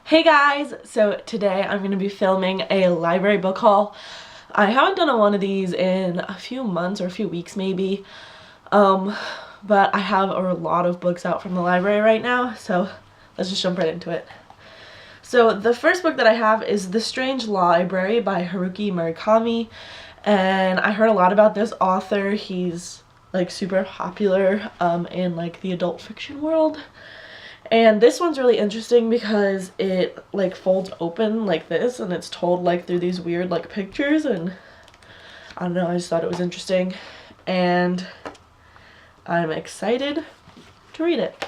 Hey guys! So today I'm going to be filming a library book haul. I haven't done one of these in a few months or a few weeks maybe, but I have a lot of books out from the library right now, so let's just jump right into it. So the first book that I have is The Strange Library by Haruki Murakami, and I heard a lot about this author. He's like super popular in like the adult fiction world. And this one's really interesting because it like folds open like this and it's told like through these weird like pictures, and I don't know, I just thought it was interesting and I'm excited to read it.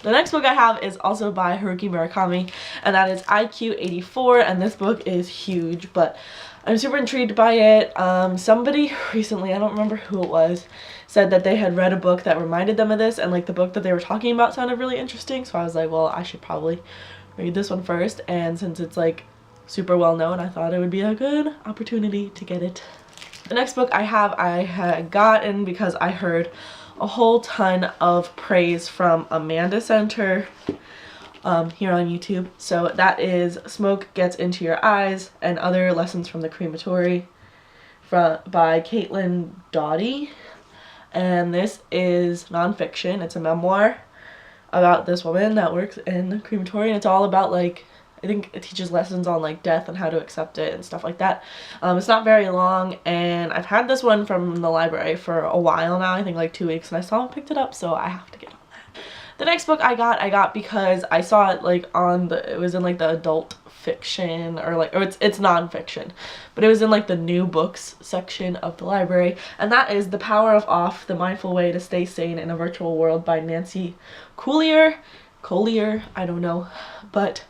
The next book I have is also by Haruki Murakami, and that is IQ84, and this book is huge, but I'm super intrigued by it. Somebody recently, I don't remember who it was, said that they had read a book that reminded them of this, and like the book that they were talking about sounded really interesting, so I was like, well, I should probably read this one first, and since it's like super well known, I thought it would be a good opportunity to get it. The next book I had gotten because I heard a whole ton of praise from Amanda Center here on YouTube. So that is Smoke Gets Into Your Eyes and Other Lessons from the Crematory by Caitlin Doughty. And this is nonfiction. It's a memoir about this woman that works in the crematory, and it's all about like, I think it teaches lessons on like death and how to accept it and stuff like that. It's not very long, and I've had this one from the library for a while now, I think like 2 weeks, and I saw and picked it up, so I have to get on that. The next book I got because I saw it like on the, it was in like the adult fiction or it's non-fiction, but it was in like the new books section of the library, and that is The Power of Off, The Mindful Way to Stay Sane in a Virtual World by Nancy Collier, I don't know, but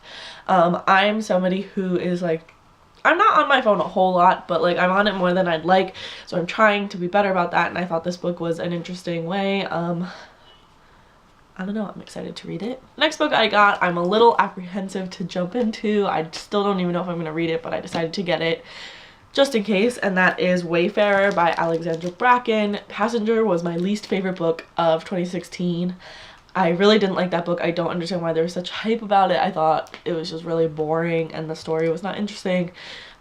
I'm somebody who is like, I'm not on my phone a whole lot, but like I'm on it more than I'd like, so I'm trying to be better about that, and I thought this book was an interesting way. I don't know, I'm excited to read it. Next book I got, I'm a little apprehensive to jump into. I still don't even know if I'm gonna read it, but I decided to get it just in case, and that is Wayfarer by Alexandra Bracken. Passenger was my least favorite book of 2016. I really didn't like that book. I don't understand why there was such hype about it. I thought it was just really boring and the story was not interesting.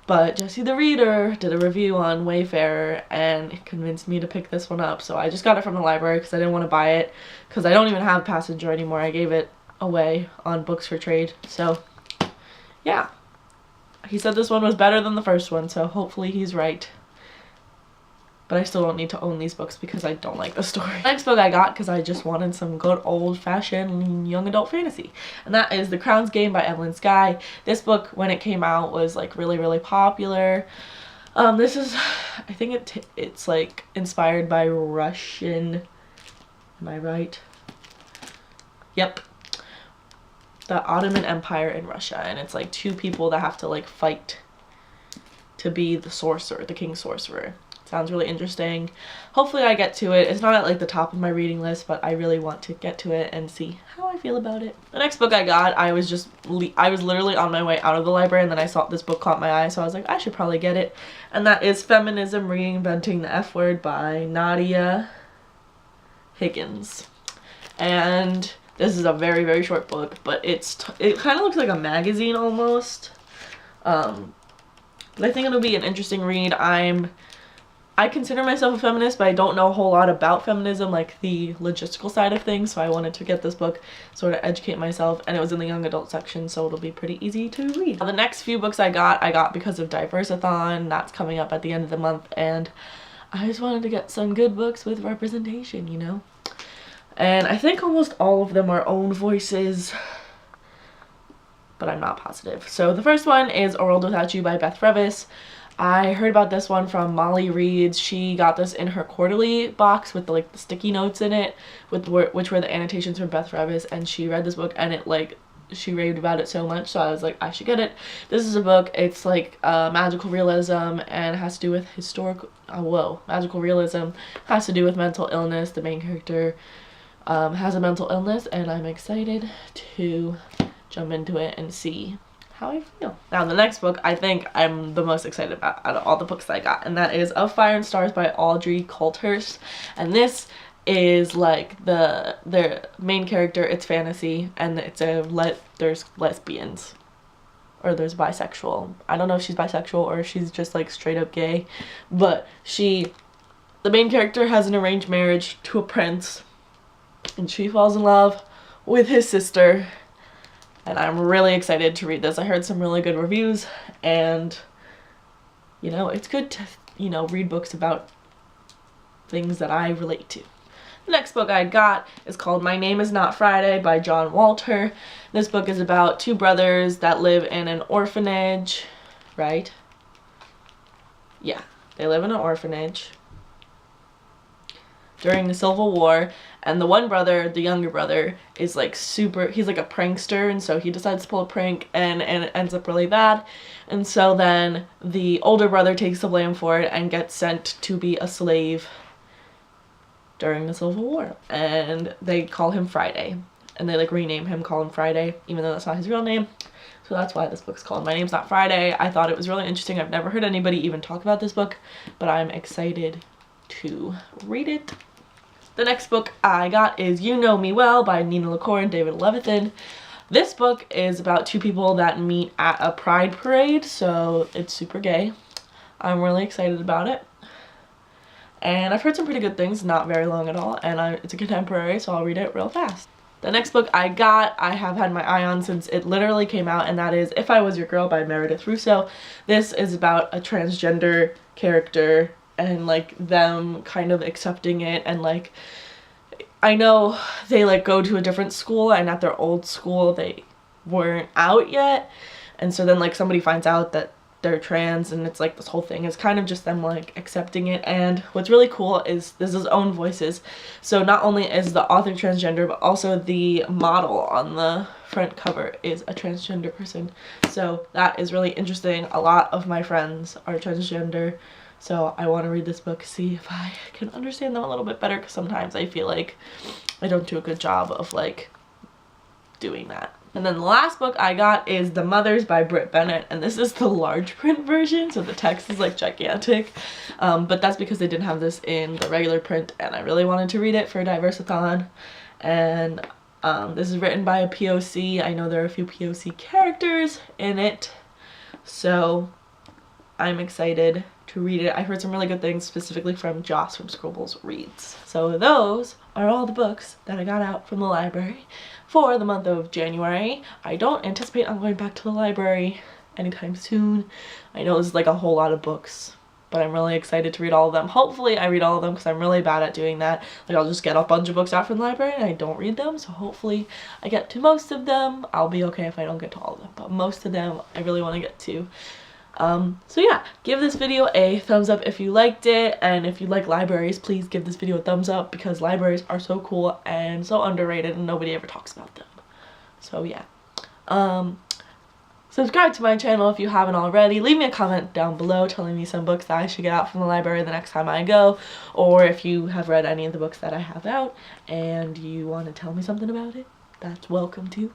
But Jessie the Reader did a review on Wayfarer and it convinced me to pick this one up. So I just got it from the library because I didn't want to buy it because I don't even have Passenger anymore. I gave it away on Books for Trade. So yeah, he said this one was better than the first one, so hopefully he's right. But I still don't need to own these books because I don't like the story. The next book I got because I just wanted some good old-fashioned young adult fantasy, and that is The Crown's Game by Evelyn Skye. This book, when it came out, was like really popular. This is, I think it's like inspired by Russian, am I right? Yep. The Ottoman Empire in Russia, and it's like two people that have to like fight to be the sorcerer, the king sorcerer. Sounds really interesting. Hopefully I get to it. It's not at like the top of my reading list, but I really want to get to it and see how I feel about it. The next book I got, I was literally on my way out of the library, and then I saw this book caught my eye, so I was like, I should probably get it. And that is Feminism, Reinventing the F Word by Nadia Higgins. And this is a very short book, but it kind of looks like a magazine almost. But I think it'll be an interesting read. I consider myself a feminist, but I don't know a whole lot about feminism, like the logistical side of things, so I wanted to get this book, sort of educate myself, and it was in the young adult section, so it'll be pretty easy to read. The next few books I got because of Diversathon. That's coming up at the end of the month, and I just wanted to get some good books with representation, you know? And I think almost all of them are own voices, but I'm not positive. So the first one is A World Without You by Beth Revis. I heard about this one from Molly Reads. She got this in her quarterly box with the sticky notes in it, which were the annotations from Beth Revis, and she read this book and it she raved about it so much, so I was like, I should get it. This is a book, it's like magical realism, and it has to do with magical realism has to do with mental illness. The main character has a mental illness, and I'm excited to jump into it and see how I feel. Now the next book I think I'm the most excited about out of all the books that I got, and that is Of Fire and Stars by Audrey Coulthurst. And this is like the main character, it's fantasy, and it's there's lesbians, or there's bisexual. I don't know if she's bisexual or if she's just like straight up gay, but the main character has an arranged marriage to a prince, and she falls in love with his sister, and I'm really excited to read this. I heard some really good reviews, and you know, it's good to, you know, read books about things that I relate to. The next book I got is called My Name Is Not Friday by John Walter. This book is about two brothers that live in an orphanage, right? Yeah, they live in an orphanage during the Civil War, and the one brother, the younger brother, is like he's like a prankster, and so he decides to pull a prank, and it ends up really bad. And so then the older brother takes the blame for it and gets sent to be a slave during the Civil War, and they call him Friday, and they like rename him, call him Friday, even though that's not his real name. So that's why this book's called My Name's Not Friday. I thought it was really interesting. I've never heard anybody even talk about this book, but I'm excited to read it. The next book I got is You Know Me Well by Nina LaCour and David Levithan. This book is about two people that meet at a pride parade, so it's super gay. I'm really excited about it. And I've heard some pretty good things, not very long at all, and it's a contemporary, so I'll read it real fast. The next book I got, I have had my eye on since it literally came out, and that is If I Was Your Girl by Meredith Russo. This is about a transgender character and like them kind of accepting it, and like I know they like go to a different school, and at their old school they weren't out yet, and so then like somebody finds out that they're trans, and it's like this whole thing is kind of just them like accepting it. And what's really cool is this is own voices, so not only is the author transgender, but also the model on the front cover is a transgender person, so that is really interesting. A lot of my friends are transgender, so I want to read this book, see if I can understand them a little bit better, because sometimes I feel like I don't do a good job of like doing that. And then the last book I got is The Mothers by Britt Bennett, and this is the large print version, so the text is like gigantic, but that's because they didn't have this in the regular print, and I really wanted to read it for Diversathon. And this is written by a POC. I know there are a few POC characters in it, so I'm excited to read it. I heard some really good things, specifically from Joss from Scribbles Reads. So those are all the books that I got out from the library for the month of January. I don't anticipate I'm going back to the library anytime soon. I know this is like a whole lot of books, but I'm really excited to read all of them. Hopefully I read all of them, because I'm really bad at doing that. Like, I'll just get a bunch of books out from the library and I don't read them, so hopefully I get to most of them. I'll be okay if I don't get to all of them, but most of them I really want to get to. So yeah, give this video a thumbs up if you liked it, and if you like libraries, please give this video a thumbs up, because libraries are so cool and so underrated and nobody ever talks about them. So yeah. Subscribe to my channel if you haven't already. Leave me a comment down below telling me some books that I should get out from the library the next time I go, or if you have read any of the books that I have out and you want to tell me something about it, that's welcome too.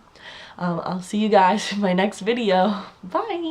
I'll see you guys in my next video. Bye!